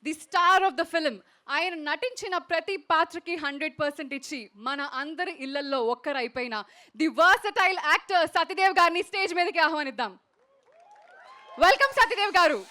The star of the film. ఆయన నటించిన ప్రతి పాత్రకి 100% ఇచ్చి మన అందరి ఇళ్లల్లో ఒక్కరైపోయిన ది వర్సటైల్ యాక్టర్ సత్యదేవ్ గారిని స్టేజ్ మీదకి ఆహ్వానిద్దాం. వెల్కమ్ సత్యదేవ్ గారు.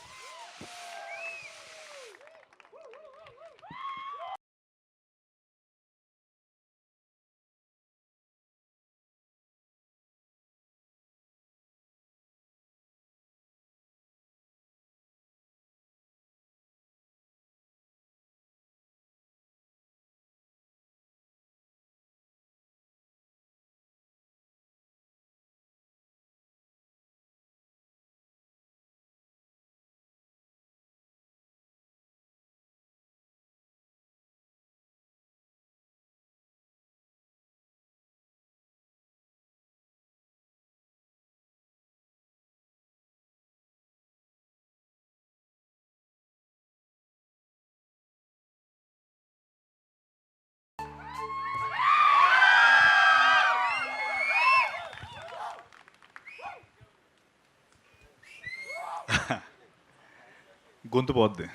గొంతు పోద్ది.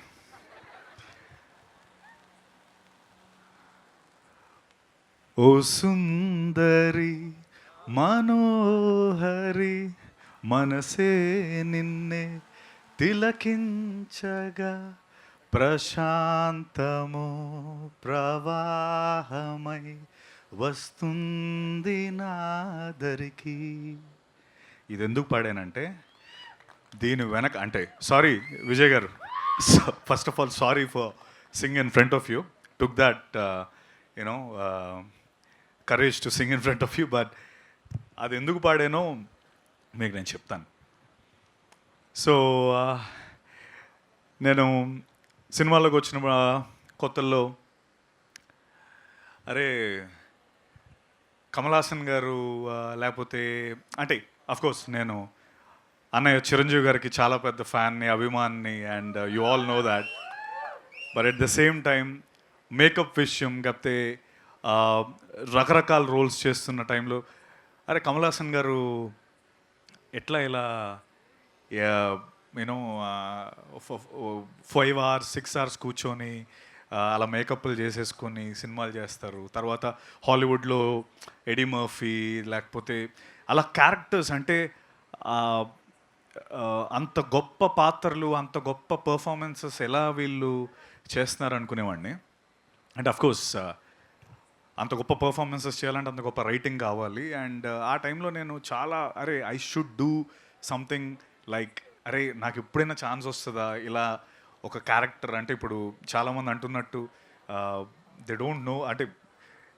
ఓ సుందరి మనోహరి మనసే నిన్నే తిలకించగా ప్రశాంతము ప్రవాహమై వస్తుంది నాదరికి. ఇది ఎందుకు పాడానంటే దీని వెనక అంటే సారీ విజయ్ గారు, first of all sorry for Singh in front of you, took that you know courage to sing in front of you, but అది ఎందుకు పాడానో మీకు నేను చెప్తాను. సో నేను సినిమాలోకి వచ్చిన కొత్తల్లో అరే కమల్ హాసన్ గారు లేకపోతే అంటే అఫ్కోర్స్ నేను అన్నయ్య చిరంజీవి గారికి చాలా పెద్ద ఫ్యాన్ని, అభిమాన్ని, and you all know that. But at the same time makeup విషయం కాకపోతే రకరకాల రోల్స్ చేస్తున్న టైంలో అరే కమల్ హాసన్ గారు ఎట్లా ఇలా యూనో 5 hours 6 hours కూర్చొని అలా మేకప్లు చేసేసుకొని సినిమాలు చేస్తారు. తర్వాత హాలీవుడ్లో ఎడీ మర్ఫీ లేకపోతే అలా క్యారెక్టర్స్ అంటే అంత గొప్ప పాత్రలు అంత గొప్ప పర్ఫార్మెన్సెస్ ఎలా వీళ్ళు చేస్తున్నారు అనుకునేవాడిని. అండ్ అఫ్కోర్స్ అంత గొప్ప పర్ఫార్మెన్సెస్ చేయాలంటే అంత గొప్ప రైటింగ్ కావాలి. అండ్ ఆ టైంలో నేను చాలా అరే I should do something like అరే నాకు ఎప్పుడైనా ఛాన్స్ వస్తుందా ఇలా ఒక క్యారెక్టర్. అంటే ఇప్పుడు చాలామంది అంటున్నట్టు దే డోంట్ నో అంటే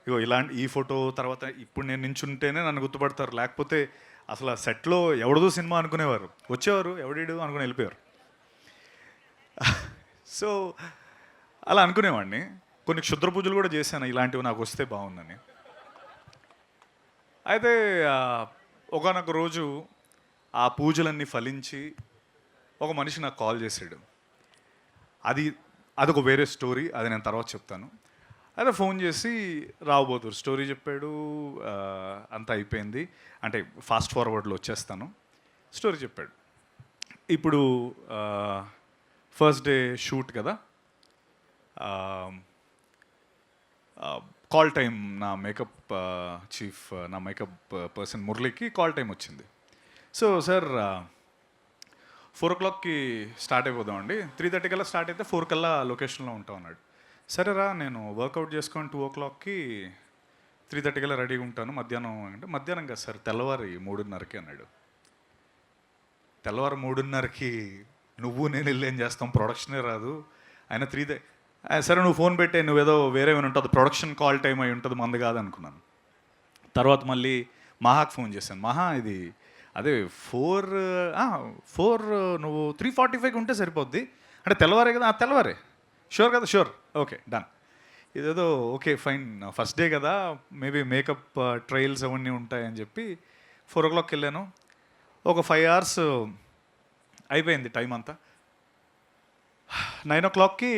ఇగో ఇలాంటి ఈ ఫోటో తర్వాత ఇప్పుడు నేను నించుంటేనే నన్ను గుర్తుపడతారు, లేకపోతే అసలు ఆ సెట్లో ఎవడదో సినిమా అనుకునేవారు, వచ్చేవారు ఎవడీడు అనుకుని వెళ్ళిపోయారు. సో అలా అనుకునేవాడిని. కొన్ని క్షుద్ర పూజలు కూడా చేశాను ఇలాంటివి నాకు వస్తే బాగుందని. అయితే ఒకానొక రోజు ఆ పూజలన్నీ ఫలించి ఒక మనిషి నాకు కాల్ చేశాడు. అదొక వేరే స్టోరీ, అది నేను తర్వాత చెప్తాను. అయితే ఫోన్ చేసి రాబోతురు స్టోరీ చెప్పాడు, అంతా అయిపోయింది అంటే ఫాస్ట్ ఫార్వర్డ్లో వచ్చేస్తాను. స్టోరీ చెప్పాడు. ఇప్పుడు ఫస్ట్ డే షూట్ కదా, కాల్ టైం నా మేకప్ చీఫ్ నా మేకప్ పర్సన్ మురళికి కాల్ టైం వచ్చింది. సో సార్ 4 o'clockకి స్టార్ట్ అయిపోదామండి, 3:30 కల్లా స్టార్ట్ అయితే 4 కల్లా లొకేషన్లో ఉంటాం అన్నాడు. సరేరా నేను వర్కౌట్ చేసుకొని 2 o'clockకి 3:30 కల్లా రెడీగా ఉంటాను మధ్యాహ్నం అంటే, మధ్యాహ్నం కదా సార్ తెల్లవారి 3:30కి అన్నాడు. తెల్లవారు 3:30కి నువ్వు నేను వెళ్ళి ఏం చేస్తాం, ప్రొడక్షనే రాదు. ఆయన 3 సరే నువ్వు ఫోన్ పెట్టే, నువ్వేదో వేరే ఏమైనా ఉంటుంది ప్రొడక్షన్ కాల్ టైం అయి ఉంటుంది మంది కాదనుకున్నాను. తర్వాత మళ్ళీ మహాకి ఫోన్ చేశాను. మహా ఇది అదే 4 నువ్వు 3:45కి ఉంటే సరిపోద్ది అంటే తెల్లవారే కదా, తెల్లవారే షూర్ కదా, షూర్ ఓకే డన్. ఇదేదో ఓకే ఫైన్ ఫస్ట్ డే కదా మేబీ మేకప్ ట్రయల్స్ అవన్నీ ఉంటాయని చెప్పి 4 o'clockకి వెళ్ళాను. ఒక 5 hours అయిపోయింది టైం అంతా. 9 o'clockకి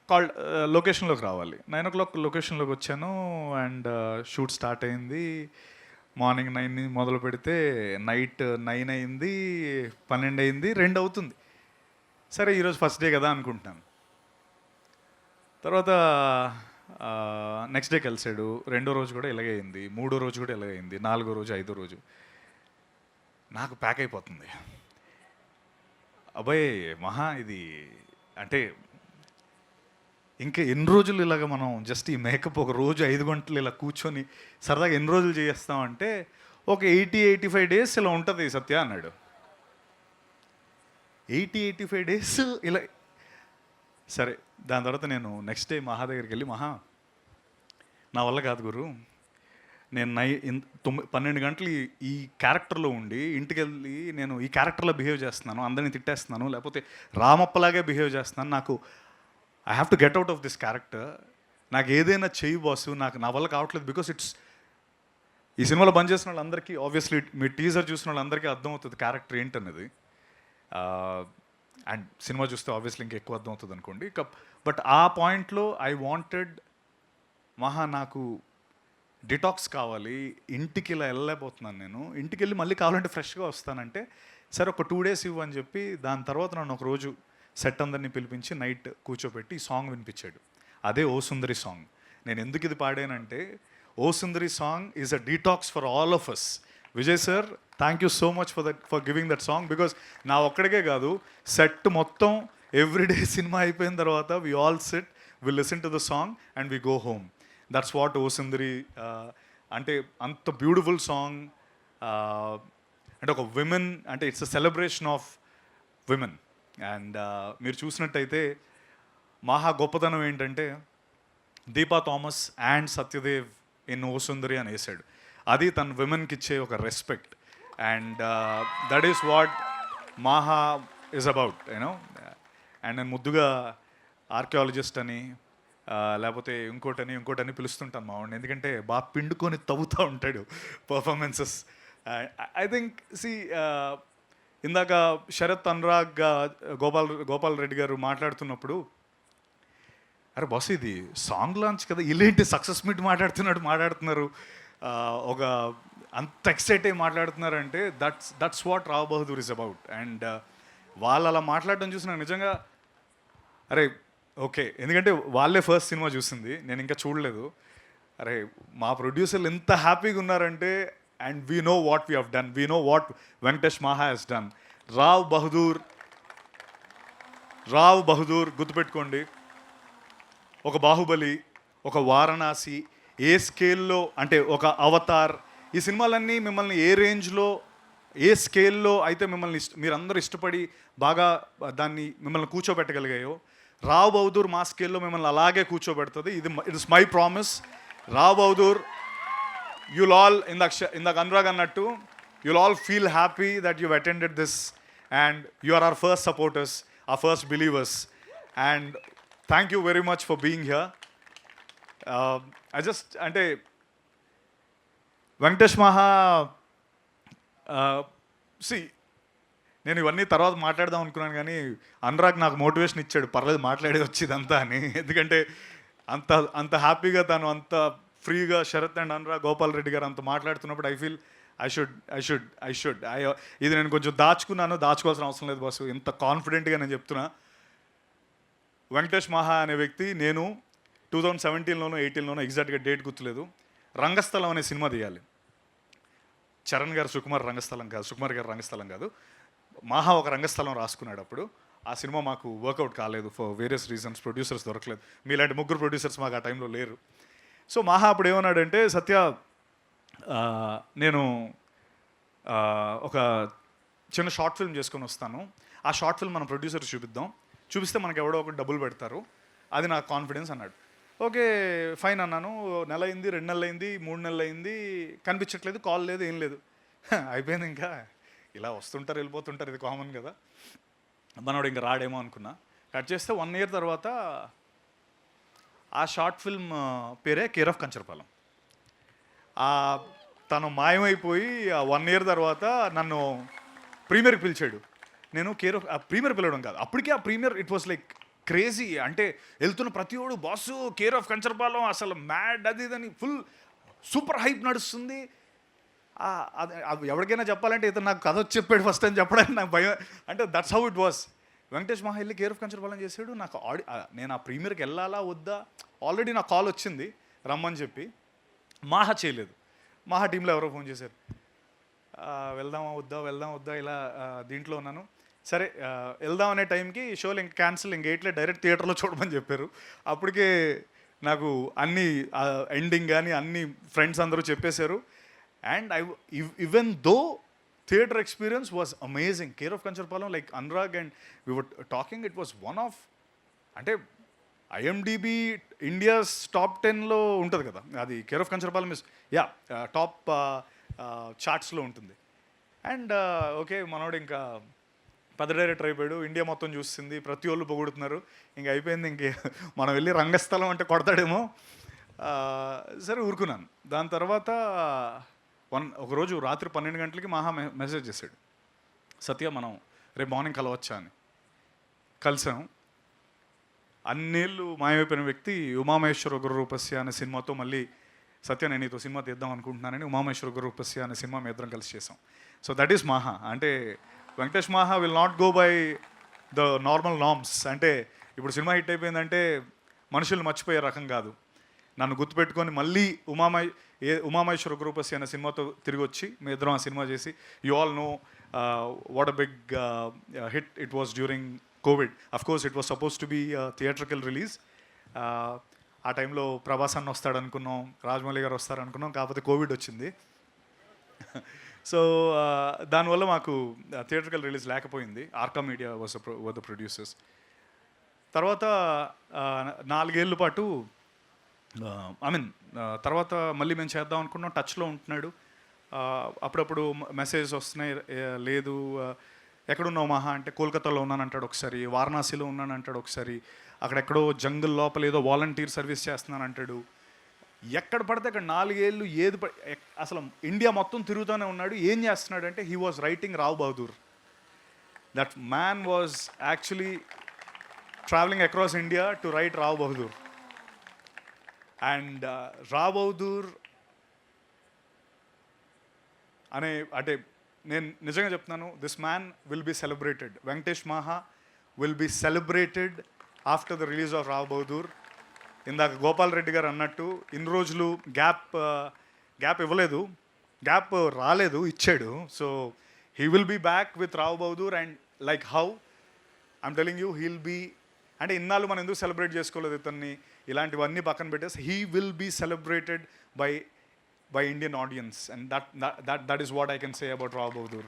కాల్ లొకేషన్లోకి రావాలి. 9 o'clock లొకేషన్లోకి వచ్చాను అండ్ షూట్ స్టార్ట్ అయింది. మార్నింగ్ 9 మొదలు పెడితే నైట్ 9 అయింది, 12 అయింది, 2 అవుతుంది. సరే ఈరోజు ఫస్ట్ డే కదా అనుకుంటున్నాను. తర్వాత నెక్స్ట్ డే కలిసాడు. రెండో రోజు కూడా ఇలాగే అయింది, మూడో రోజు కూడా ఇలాగే అయింది, నాలుగో రోజు, ఐదో రోజు నాకు ప్యాక్ అయిపోతుంది. అబ్బాయి మహా ఇది అంటే ఇంకా ఎన్ని రోజులు ఇలాగ మనం జస్ట్ ఈ మేకప్ ఒక రోజు 5 గంటలు ఇలా కూర్చొని సరదాగా ఎన్ని రోజులు చేస్తామంటే ఒక 80-85 డేస్ ఇలా ఉంటుంది సత్య అన్నాడు. 80-85 డేస్ ఇలా. సరే దాని తర్వాత నేను నెక్స్ట్ డే మహా దగ్గరికి వెళ్ళి, మహా నా వల్ల కాదు గురు, నేను 12 గంటలు ఈ క్యారెక్టర్లో ఉండి ఇంటికి వెళ్ళి నేను ఈ క్యారెక్టర్లో బిహేవ్ చేస్తున్నాను, అందరినీ తిట్టేస్తున్నాను, లేకపోతే రామప్పలాగే బిహేవ్ చేస్తున్నాను, నాకు I have to get out of this character, నాకు ఏదైనా చెయ్యి బాసు, నాకు నా వల్ల కావట్లేదు. బికాస్ ఇట్స్ ఈ సినిమాలో బంద్ చేసిన వాళ్ళందరికీ ఆబ్వియస్లీ మీ టీజర్ చూసిన వాళ్ళందరికీ అర్థమవుతుంది క్యారెక్టర్ ఏంటనేది. అండ్ సినిమా చూస్తే ఆబ్వియస్లీ ఇంకా ఎక్కువ అర్థమవుతుంది అనుకోండి. బట్ ఆ పాయింట్లో ఐ వాంటెడ్ మహా నాకు డిటాక్స్ కావాలి, ఇంటికి ఇలా వెళ్ళలేకపోతున్నాను నేను, ఇంటికి వెళ్ళి మళ్ళీ కావాలంటే ఫ్రెష్గా వస్తానంటే సరే ఒక 2 days ఇవ్వు అని చెప్పి దాని తర్వాత నన్ను ఒక రోజు సెట్ అందరినీ పిలిపించి నైట్ కూర్చోబెట్టి ఈ సాంగ్ వినిపించాడు. అదే ఓ సుందరి సాంగ్. నేను ఎందుకు ఇది పాడానంటే O Sundari song is a detox for all of us. Vijay sir thank you so much for giving that song. Because నా ఒక్కడికే కాదు, సెట్ మొత్తం ఎవ్రీడే సినిమా అయిపోయిన తర్వాత we all sit, we listen to the song and we go home. That's what O Sundari అంటే. అంత beautiful song. అంటే ఒక విమెన్ అంటే it's a celebration of women. And మీరు చూసినట్టయితే మహా గొప్పతనం ఏంటంటే Deepa Thomas and Satyadev in O Sundari అని వేసాడు. అది తన విమెన్కి ఇచ్చే ఒక respect. And that is what Maha is about you know. And నేను ముద్దుగా ఆర్కియాలజిస్ట్ అని లేకపోతే ఇంకోటని పిలుస్తుంటాను మా వాడిని, ఎందుకంటే బాగా పిండుకొని తవ్వుతూ ఉంటాడు పర్ఫార్మెన్సెస్. ఐ థింక్ ఇందాక శరత్, అనురాగ్, గోపాల్ రెడ్డి గారు మాట్లాడుతున్నప్పుడు అరే బాస్ ఇది సాంగ్ లాంచ్ కదా, ఇలాంటి సక్సెస్ మీట్ మాట్లాడుతున్నారు, ఒక అంత ఎక్సైట్ అయ్యి మాట్లాడుతున్నారంటే that's what Rao Bahadur is about. And వాళ్ళు అలా మాట్లాడడం చూసి నాకు నిజంగా అరే ఓకే, ఎందుకంటే వాళ్ళే ఫస్ట్ సినిమా చూసింది, నేను ఇంకా చూడలేదు. అరే మా ప్రొడ్యూసర్లు ఎంత హ్యాపీగా ఉన్నారంటే, and we know what we have done, we know what Venkatesh మహా హెస్ డన్. రావ్ బహదూర్ గుర్తుపెట్టుకోండి. ఒక బాహుబలి, ఒక వారణాసి, ఏ స్కేల్లో అంటే ఒక అవతార్, ఈ సినిమాలన్నీ మిమ్మల్ని ఏ రేంజ్లో ఏ స్కేల్లో అయితే మిమ్మల్ని మీరందరూ ఇష్టపడి బాగా దాన్ని మిమ్మల్ని కూర్చోబెట్టగలిగాయో, రావ్ బహదూర్ మా స్కేల్లో మిమ్మల్ని అలాగే కూర్చోబెడుతుంది. It's my promise. Rao Bahadur you'll all ఇందాక అనురాగ్ అన్నట్టు you'll all feel happy that you've attended this and you are our first supporters, our first believers, and thank you very much for being here. I just అంటే వెంకటేష్ మహా నేను ఇవన్నీ తర్వాత మాట్లాడదాం అనుకున్నాను, కానీ అనురాగ్ నాకు మోటివేషన్ ఇచ్చాడు, పర్లేదు మాట్లాడేది వచ్చిందంతా అని. ఎందుకంటే అంత హ్యాపీగా తను అంత ఫ్రీగా శరత్ అండ్ అనురాగ్, గోపాల్ రెడ్డి గారు అంత మాట్లాడుతున్నప్పుడు ఐ ఫీల్ ఐ షుడ్ ఇది నేను కొంచెం దాచుకోవాల్సిన అవసరం లేదు బాసు, ఇంత కాన్ఫిడెంట్గా నేను చెప్తున్నా. వెంకటేష్ మహా అనే వ్యక్తి, నేను 2017లోనో 18లోనో ఎగ్జాక్ట్గా డేట్ గుర్తులేదు, రంగస్థలం అనే సినిమా తీయాలి. చరణ్ గారు సుకుమార్ గారు రంగస్థలం కాదు, మహా ఒక రంగస్థలం రాసుకున్నాడు. అప్పుడు ఆ సినిమా మాకు వర్కౌట్ కాలేదు ఫర్ వేరియస్ రీజన్స్, ప్రొడ్యూసర్స్ దొరకలేదు. మీలాంటి 3 ప్రొడ్యూసర్స్ మాకు ఆ టైంలో లేరు. సో మహా అప్పుడు ఏమన్నాడంటే, సత్య నేను ఒక చిన్న షార్ట్ ఫిల్మ్ చేసుకొని వస్తాను, ఆ షార్ట్ ఫిల్మ్ మనం ప్రొడ్యూసర్స్ చూపిస్తే మనకు ఎవడో ఒకటి డబ్బులు పెడతారు, అది నాకు కాన్ఫిడెన్స్ అన్నాడు. ఓకే ఫైన్ అన్నాను. నెల అయింది, 2 నెలలు అయింది, 3 నెలలు అయింది, కనిపించట్లేదు, కాల్ లేదు, ఏం లేదు. అయిపోయింది, ఇంకా ఇలా వస్తుంటారు వెళ్ళిపోతుంటారు, ఇది కామన్ కదా, మనోడు ఇంకా రాడేమో అనుకున్నా. కట్ చేస్తే 1 year తర్వాత ఆ షార్ట్ ఫిల్మ్ పేరే కేర్ ఆఫ్ కంచరపాలెం. తను మాయమైపోయి ఆ 1 year తర్వాత నన్ను ప్రీమియర్కి పిలిచాడు. నేను ప్రీమియర్ పిలవడం కాదు, అప్పటికే ఆ premiere it was like crazy. అంటే వెళ్తున్న ప్రతివాడు బాసు కేర్ ఆఫ్ కంచరపాలెం అసలు మ్యాడ్, అది ఇదని ఫుల్ సూపర్ హైప్ నడుస్తుంది. అది ఎవరికైనా చెప్పాలంటే ఇతను నాకు కథ వచ్చి చెప్పాడు ఫస్ట్ అని చెప్పడానికి నాకు భయం. అంటే that's how it was. Venkatesh మహా వెళ్ళి కేర్ ఆఫ్ కంచరపాలెం చేశాడు. నాకు నేను ఆ ప్రీమియర్కి వెళ్ళాలా వద్దా ఆల్రెడీ నాకు కాల్ వచ్చింది రమ్మని చెప్పి. మాహా చేయలేదు. మాహా టీంలో ఎవరో ఫోన్ చేశారు, వెళ్దామా వద్దా ఇలా దీంట్లో ఉన్నాను. సరే వెళ్దాం అనే టైంకి షోలు ఇంక క్యాన్సిల్, ఇంక ఎయిట్లే డైరెక్ట్ థియేటర్లో చూడమని చెప్పారు. అప్పటికే నాకు అన్ని ఎండింగ్ కానీ అన్ని ఫ్రెండ్స్ అందరూ చెప్పేశారు. And even though theatre experience was amazing. Care of Kancharapalem, like Anurag and we were talking, it was one of, అంటే ఐఎండిబి ఇండియాస్ టాప్ 10లో ఉంటుంది కదా అది. Care of Kancharapalem is top చార్ట్స్లో ఉంటుంది. అండ్ ఓకే, మనోడు ఇంకా పెద్ద డైరెక్టర్ అయిపోయాడు, ఇండియా మొత్తం చూస్తుంది, ప్రతి వాళ్ళు పొగుడుతున్నారు, ఇంక అయిపోయింది, ఇంక మనం వెళ్ళి రంగస్థలం అంటే కొడతాడేమో. సరే ఊరుకున్నాను. దాని తర్వాత ఒకరోజు రాత్రి 12 గంటలకి మహా మెసేజ్ చేశాడు, సత్య మనం రేపు మార్నింగ్ కలవచ్చా అని. కలిసాం. అన్నేళ్ళు మాయమైపోయిన వ్యక్తి ఉమామహేశ్వర ఉగ్రరూపస్య అనే సినిమాతో మళ్ళీ సత్య నేను నీతో సినిమా తీద్దాం అనుకుంటున్నానని ఉమామహేశ్వర ఉగ్రరూపస్య అనే సినిమా మేము ఇద్దరం కలిసి చేసాం. So that is Maha. అంటే Venkatesh Maha will not go by the normal norms. అంటే ఇప్పుడు సినిమా హిట్ అయిపోయిందంటే మనుషులు మర్చిపోయే రకం కాదు. నన్ను గుర్తుపెట్టుకొని మళ్ళీ ఉమామహేశ్వర ఉగ్రరూపస్య అనే సినిమాతో తిరిగి వచ్చి మీ ఇద్దరం ఆ సినిమా చేసి, you all know what a big hit it was during Covid. Of course it was suppose to be theatrical release. ఆ టైంలో ప్రభాస్ అన్న వస్తాడు అనుకున్నాం, రాజమౌళి గారు వస్తారు అనుకున్నాం, కాకపోతే కోవిడ్ వచ్చింది. సో దానివల్ల మాకు థియేట్రికల్ రిలీజ్ లేకపోయింది. Arka Media was the producers. తర్వాత 4 ఏళ్ళ పాటు తర్వాత మళ్ళీ మేము చేద్దాం అనుకున్నాం. టచ్లో ఉంటున్నాడు. అప్పుడప్పుడు మెసేజ్ వస్తున్నాయి, లేదు ఎక్కడున్నావు మహా అంటే కోల్కతాలో ఉన్నాను అంటాడు ఒకసారి, వారణాసిలో ఉన్నాను అంటాడు ఒకసారి, అక్కడెక్కడో జంగుల్ లోపల ఏదో వాలంటీర్ సర్వీస్ చేస్తున్నాను అంటాడు. ఎక్కడ పడితే అక్కడ 4 ఏళ్ళు అసలు ఇండియా మొత్తం తిరుగుతూనే ఉన్నాడు. ఏం చేస్తున్నాడు అంటే he was writing Rao Bahadur. That man was actually travelling across India to write Rao Bahadur. And Rao Bahadur అంటే నేను నిజంగా చెప్తున్నాను, this man will be celebrated. Venkatesh Maha will be celebrated after the release of Rao Bahadur. ఇందాక గోపాల్ రెడ్డి గారు అన్నట్టు ఇన్ని రోజులు గ్యాప్ ఇవ్వలేదు, గ్యాప్ రాలేదు, ఇచ్చాడు. So he will be back with Rao Bahadur. And like how I'm telling you, he'll be, అంటే ఇన్నాళ్ళు మనం ఎందుకు సెలబ్రేట్ చేసుకోలేదు ఇతన్ని, ఇలాంటివన్నీ పక్కన పెట్టేసి he will be celebrated by Indian audience, and that is what I can say about Rao Bahadur.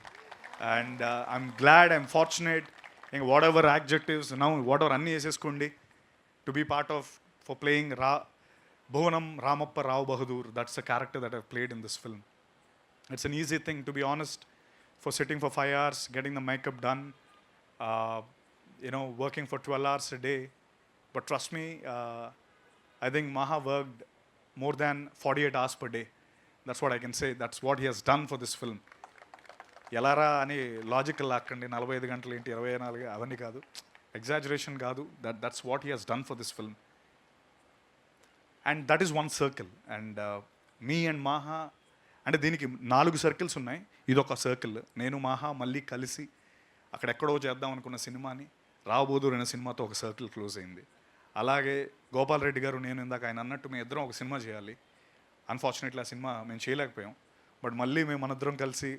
And I'm glad, I'm fortunate in whatever adjectives now, whatever anni eseskondi, to be part of, for playing Bhuvanam Ramappa Rao Bahadur. That's the character that I've played in this film. It's an easy thing, to be honest, for sitting for 5 hours, getting the makeup done, working for 12 hours a day. But trust me, I think Maha worked more than 48 hours per day. That's what I can say. That's what he has done for this film. ఎలారా అని logical లాక్కండి, 45 గంటలు ఏంటి 24 అవన్నీ కాదు, exaggeration కాదు. That's what he has done for this film. And that is 1 circle. And me and మాహా అంటే దీనికి 4 సర్కిల్స్ ఉన్నాయి, ఇదొక సర్కిల్. నేను మాహా మళ్ళీ కలిసి అక్కడెక్కడో చేద్దాం అనుకున్న సినిమాని రావ్ బహదూర్ అనే సినిమాతో ఒక సర్కిల్ క్లోజ్ అయింది. అలాగే గోపాల్ రెడ్డి గారు నేను ఇందాక ఆయన అన్నట్టు మేము ఇద్దరం ఒక సినిమా చేయాలి. అన్ఫార్చునేట్లీ ఆ సినిమా మేము చేయలేకపోయాం. బట్ మళ్ళీ మేము మనిద్దరం కలిసి,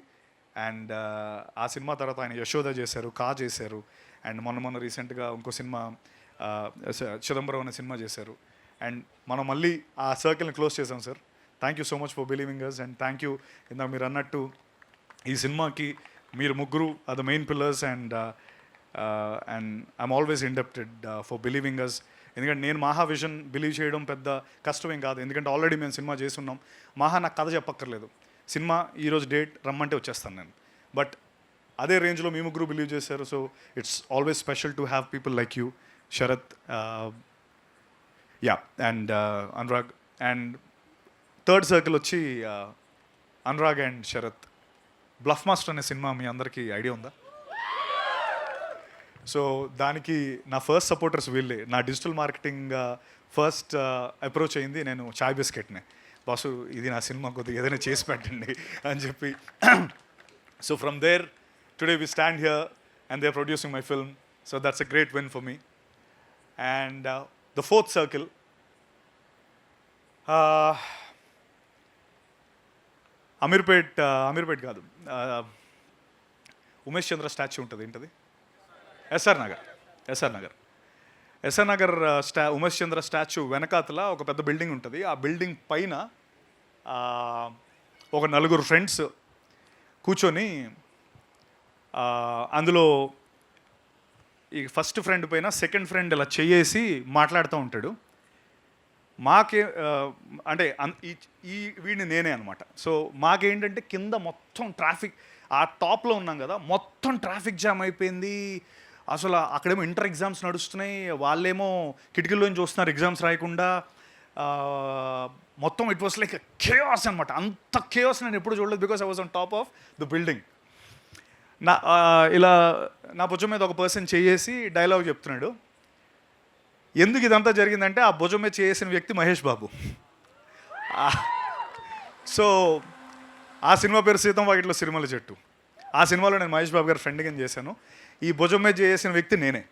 అండ్ ఆ సినిమా తర్వాత ఆయన యశోద చేశారు, కా చేశారు, అండ్ మొన్న రీసెంట్గా ఇంకో సినిమా చిదంబరం అనే సినిమా చేశారు. అండ్ మనం మళ్ళీ ఆ సర్కిల్ని క్లోజ్ చేసాం sir. Thank you so much for believing us. And thank you, ఇందాక మీరు అన్నట్టు ఈ సినిమాకి మీరు ముగ్గురు are the main pillars. And I'm always indebted for believing us. ఎందుకంటే నేను మాహా విజన్ బిలీవ్ చేయడం పెద్ద కష్టమేం కాదు, ఎందుకంటే ఆల్రెడీ మేము సినిమా చేస్తున్నాం. మాహా నాకు కథ చెప్పక్కర్లేదు, సినిమా ఈరోజు డేట్ రమ్మంటే వచ్చేస్తాను నేను. బట్ అదే రేంజ్లో మీ ముగ్గురు బిలీవ్ చేశారు. So it's always special to have people like you, Sharath, and Anurag. And third circle వచ్చి Anurag and Sharath. Bluff master అనే సినిమా మీ అందరికీ ఐడియా ఉందా? సో దానికి నా ఫస్ట్ సపోర్టర్స్ వీళ్ళే. నా డిజిటల్ మార్కెటింగ్ ఫస్ట్ అప్రోచ్ అయింది నేను చాయ్ బిస్కెట్నే. బాసు ఇది నా సినిమా కొద్దిగా ఏదైనా చేసి పెట్టండి అని చెప్పి. So from there today we stand here and they are producing my film. So that's a great win for me. And the fourth circle, Ameerpet కాదు, ఉమేష్ చంద్ర స్టాచ్యూ ఉంటుంది ఏంటది, ఎస్ఆర్ నగర్ ఉమేష్ చంద్ర స్టాచ్యూ వెనకాతల ఒక పెద్ద బిల్డింగ్ ఉంటుంది. ఆ బిల్డింగ్ పైన ఒక నలుగురు ఫ్రెండ్స్ కూర్చొని అందులో ఈ ఫస్ట్ ఫ్రెండ్ పైన సెకండ్ ఫ్రెండ్ ఇలా చెయ్యేసి మాట్లాడుతూ ఉంటాడు. మాకే అంటే ఈ వీడిని నేనే అనమాట. సో మాకేంటంటే కింద మొత్తం ట్రాఫిక్, ఆ టాప్లో ఉన్నాం కదా, మొత్తం ట్రాఫిక్ జామ్ అయిపోయింది. అసలు అక్కడేమో ఇంటర్ ఎగ్జామ్స్ నడుస్తున్నాయి, వాళ్ళేమో కిటికీల్లోంచి చూస్తున్నారు ఎగ్జామ్స్ రాయకుండా. మొత్తం ఇట్ వాస్ లైక్ కేయాస్ అనమాట. అంత కేయాస్ నేను ఎప్పుడు చూడలేదు, because I was on top of the building. ఇలా నా భుజం మీద ఒక పర్సన్ చేసి డైలాగ్ చెప్తున్నాడు. ఎందుకు ఇదంతా జరిగిందంటే ఆ భుజం మీద చేసిన వ్యక్తి మహేష్ బాబు. సో ఆ సినిమా పేరు సీతం వాకిట్లో సిరిమల చెట్టు. ఆ సినిమాలో నేను మహేష్ బాబు గారి ఫ్రెండ్గా చేశాను. ఈ భుజం మీద చేసిన వ్యక్తి నేనే.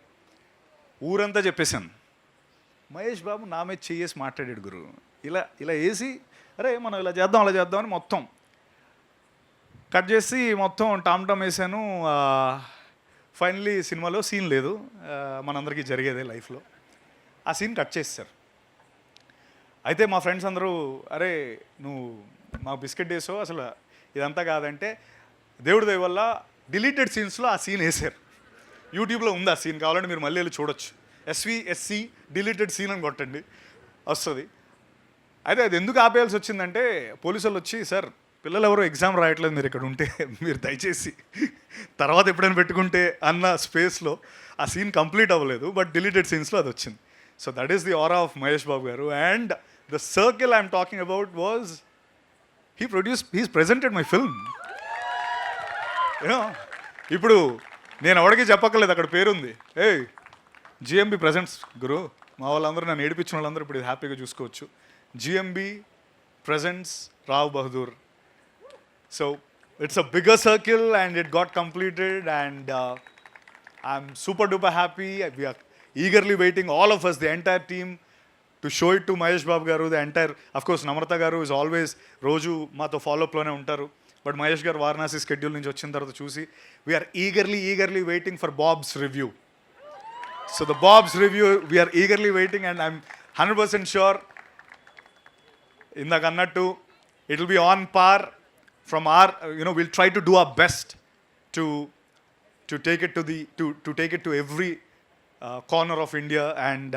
ఊరంతా చెప్పేశాను, మహేష్ బాబు నా మీద చేసి మాట్లాడాడు గురు, ఇలా వేసి అరే మనం ఇలా చేద్దాం అలా చేద్దాం అని మొత్తం కట్ చేసి మొత్తం టామ్ వేసాను. ఫైనలీ సినిమాలో సీన్ లేదు, మనందరికీ జరిగేదే లైఫ్లో. ఆ సీన్ కట్ చేస్తారు. అయితే మా ఫ్రెండ్స్ అందరూ అరే నువ్వు మా బిస్కెట్ వేసావు, అసలు ఇదంతా కాదంటే దేవుడి దయ వల్ల డిలీటెడ్ సీన్స్లో ఆ సీన్ వేసారు. యూట్యూబ్లో ఉంది ఆ సీన్, కావాలంటే మీరు మళ్ళీ వెళ్ళి చూడొచ్చు. SVSC డిలీటెడ్ సీన్ అని కొట్టండి వస్తుంది. అయితే అది ఎందుకు ఆపేయాల్సి వచ్చిందంటే పోలీసు వాళ్ళు వచ్చి, సార్ పిల్లలు ఎవరో ఎగ్జామ్ రాయట్లేదు, మీరు ఇక్కడ ఉంటే మీరు దయచేసి తర్వాత ఎప్పుడైనా పెట్టుకుంటే అన్న స్పేస్లో ఆ సీన్ కంప్లీట్ అవ్వలేదు, బట్ డిలీటెడ్ సీన్స్లో అది వచ్చింది. So that is the aura of Mahesh Babu garu. And the circle I'm talking about was he's presented my film. ఇప్పుడు నేను ఎవరికి చెప్పక్కర్లేదు, అక్కడ పేరుంది. GMB presents Guru. మా వాళ్ళందరూ నన్ను ఏడిపించిన వాళ్ళందరూ ఇప్పుడు ఇది హ్యాపీగా చూసుకోవచ్చు. GMB presents Rao Bahadur. So it's a bigger circle and it got completed, and I'm super duper happy. We are eagerly waiting, all of us, the entire team, to show it to Mahesh Babu garu. The entire, of course, Namrata garu is always roju mato follow up lone untaru, but Mahesh garu Varanasi schedule nunchi vachin tarvata chusi we are eagerly waiting for Bob's review. So the Bob's review we are eagerly waiting, and I'm 100% sure indaga annattu it will be on par. From our, we'll try to do our best to take it to take it to every corner of India, and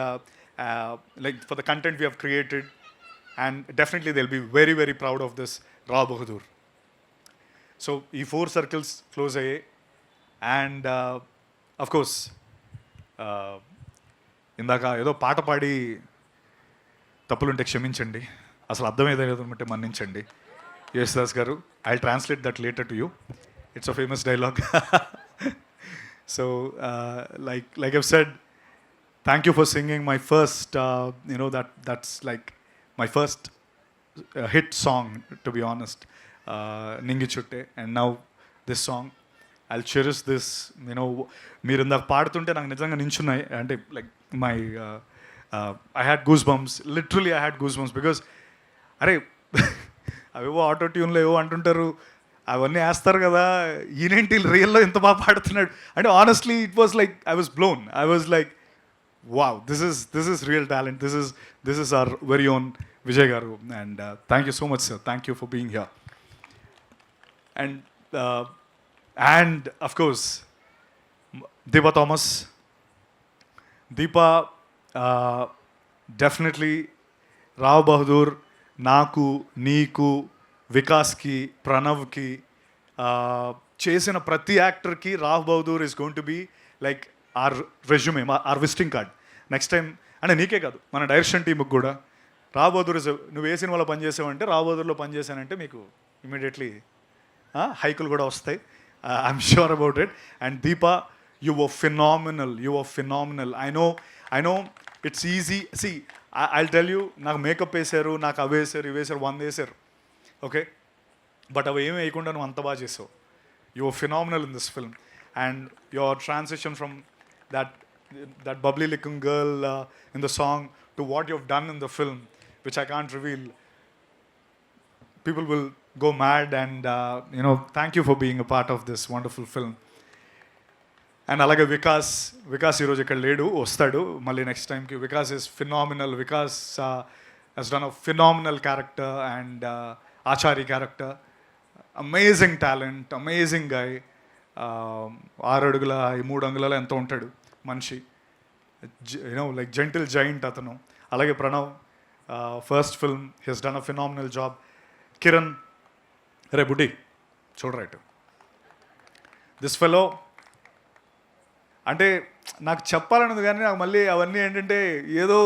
like for the content we have created, and definitely they'll be very, very proud of this Raw Bahadur. So ee 4 circles close ayye, and of course ఇందాక ఏదో పాట పాడి తప్పులుంటే క్షమించండి, అసలు అర్థమేదంటే మన్నించండి. Yesdas garu, I'll translate that later to you. It's a famous dialogue. So, like I've said, thank you for singing my first, that's like my first hit song, to be honest, Ningi Chutte, and now this song. I'll cherish this. మీరు ఇందాక పాడుతుంటే నాకు నిజంగా నించున్నాయి, అంటే like my, I had goosebumps. Literally, I had goosebumps because, అరే అవేవో auto ట్యూన్లో ఏవో అంటుంటారు, అవన్నీ వేస్తారు కదా, ఈయనేంటి రియల్లో ఎంత బాగా పాడుతున్నాడు అంటే honestly it was like I was blown. I was like wow, this is real talent, this is our very own Vijay garu. And thank you so much sir, thank you for being here. And of course Deepa Thomas. Deepa definitely Rao Bahadur నాకు, నీకు, వికాస్కి, ప్రణవ్కి, చేసిన ప్రతి యాక్టర్కి Rao Bahadur is going to be like or resume, or visiting card. Next time అంటే నీకే కాదు, మన డైరెక్షన్ టీంకి కూడా రావ్ బహదూర్ ఇస్, నువ్వు ఏ సినిమాలో పనిచేసావంటే రావ్ బహదూర్లో పనిచేశానంటే మీకు ఇమీడియట్లీ హైకులు కూడా వస్తాయి. I'm sure about it. And Deepa, you were phenomenal. I know it's easy. See I'll tell you, నాకు మేకప్ వేసారు, నాకు అవి వేసారు, ఇవి వేసారు, 100 వేసారు, ఓకే, బట్ అవి ఏమి వేయకుండా నువ్వు అంత బాగా చేసావు. You are phenomenal in this film. And your transition from that that bubbly looking girl in the song to what you've done in the film, which I can't reveal. People will go mad, and thank you for being a part of this wonderful film. And అలాగే వికాస్ ఈరోజు ఇక్కడ లేడు, వస్తాడు మళ్ళీ next టైంకి. Vikas is phenomenal. Vikas he's done a phenomenal character and Achari character. Amazing talent, amazing guy. 6 అడుగుల 3 అంగుళాలు ఎంతో ఉంటాడు మనిషి. లైక్ జెంటిల్ జైంట్ అతను. అలాగే Pranav, first film, he's done a phenomenal job. Kiran, రే బుడ్డి చూడరైట్, దిస్ ఫెలో అంటే నాకు చెప్పాలన్నది కానీ నాకు మళ్ళీ అవన్నీ ఏంటంటే ఏదో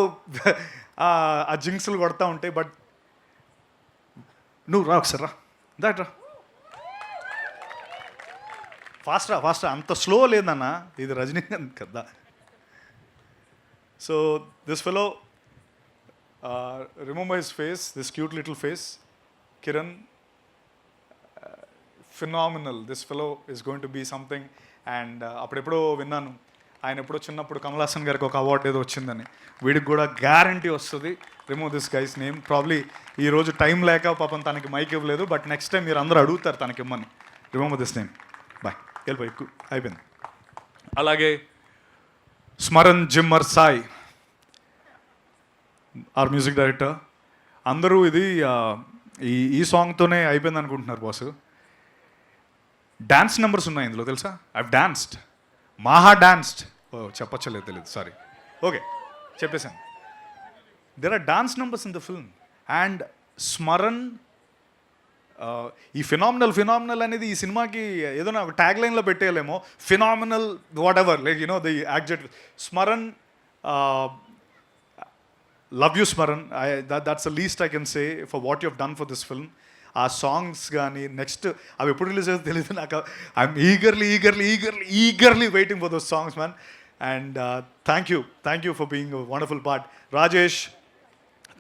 ఆ జింక్స్లు కొడతా ఉంటాయి. బట్ నువ్వు రా ఒకసారి, రా దాట్ రా, ఫాస్ట్ అంత స్లో లేదన్న, ఇది రజనీకాంత్ కదా. So this fellow, remember his face, this cute little face. Kiran, phenomenal. This fellow is going to be something. And అప్పుడెప్పుడో విన్నాను, ఆయన ఎప్పుడో చిన్నప్పుడు కమల్ హాసన్ గారికి ఒక అవార్డు ఏదో వచ్చిందని. వీడికి కూడా గ్యారంటీ వస్తుంది. Remove this guys name. Probably ఈరోజు టైం లేక పాపం తనకి మైక్ ఇవ్వలేదు, బట్ నెక్స్ట్ టైం మీరు అందరూ అడుగుతారు తనకి ఇమ్మని. Remove this name. బాయ్, వెళ్ళిపోయి ఎక్కువ అయిపోయింది. అలాగే స్మరణ్ జిమ్మర్ సాయ్, ఆర్ మ్యూజిక్ డైరెక్టర్. అందరూ ఇది ఈ సాంగ్తోనే అయిపోయింది అనుకుంటున్నారు బాసు. డాన్స్ నెంబర్స్ ఉన్నాయి ఇందులో తెలుసా? I've danced, Maha danced. చెప్పచ్చలేదు, తెలియదు, సారీ. ఓకే, చెప్పేశాను. There are dance numbers in the film. And Smaran, ఈ ఫినామినల్ అనేది ఈ సినిమాకి ఏదో ఒక ట్యాగ్ లైన్లో పెట్టేయలేమో. Phenomenal whatever, like the exact. Smaran, love you Smaran. That's the least I can say for what you have done for this film. ఆ songs కానీ నెక్స్ట్ అవి ఎప్పుడు రిలీజ్ అవుతుందో తెలియదు నాకు. I'm eagerly waiting for those songs man. And thank you for being a wonderful part. Rajesh,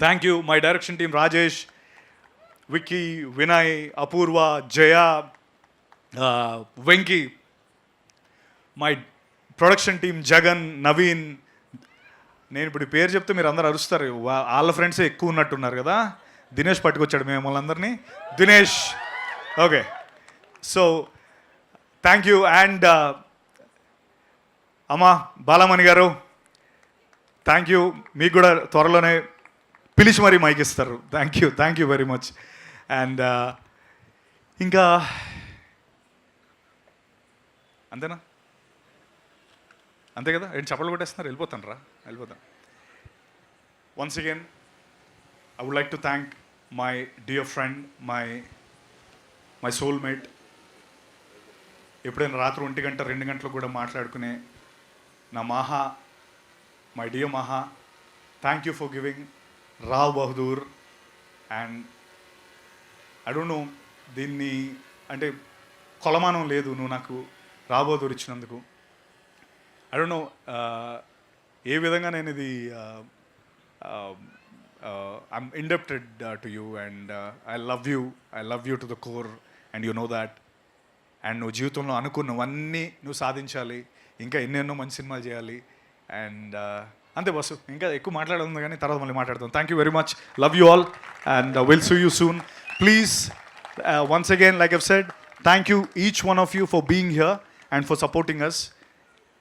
thank you. My direction team Rajesh, Vicky, Vinay, Apoorva, Jaya, Venky. My production team Jagan, Naveen. నేను ఇప్పుడు ఈ పేరు చెప్తే మీరు అందరు అరుస్తారు, వాళ్ళ ఫ్రెండ్సే ఎక్కువ ఉన్నట్టున్నారు కదా. దినేష్ పట్టుకొచ్చాడు మిమ్మల్ని అందరినీ. Dinesh, okay. So thank you. And అమ్మా బాలమణి గారు, థ్యాంక్ యూ. మీకు కూడా త్వరలోనే పిలిచి మరీ మైక్ ఇస్తారు. Thank you very much. And ఇంకా అంతేనా? అంతే కదా? ఏంటి చప్పలు కొట్టేస్తున్నారు? వెళ్ళిపోతాను. Once again I would like to thank my dear friend, my soulmate. ఎప్పుడైనా రాత్రి 1 గంట 2 గంటలకు కూడా మాట్లాడుకునే నా Maha, my dear Maha. Thank you for giving Rao Bahadur. And I don't know, దీన్ని అంటే కొలమానం లేదు నువ్వు నాకు రావ్ బహదూర్ ఇచ్చినందుకు. ఐ డోంట్ నో ఏ విధంగా నేను ఇది I'm indebted to you, and I love you to the core, and you know that. And నువ్వు జీవితంలో అనుకున్నవన్నీ నువ్వు సాధించాలి, ఇంకా ఎన్నెన్నో మంచి సినిమాలు చేయాలి. అండ్ అంతే బస్సు, ఇంకా ఎక్కువ మాట్లాడుతుంది కానీ తర్వాత మళ్ళీ మాట్లాడతాం. Thank you very much. Love you all, and will see you soon. Please, once again, like I've said, thank you each one of you for being here and for supporting us,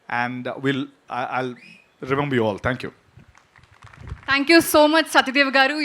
and I'll remember you all. Thank you. Thank you so much, Satyadev Garu.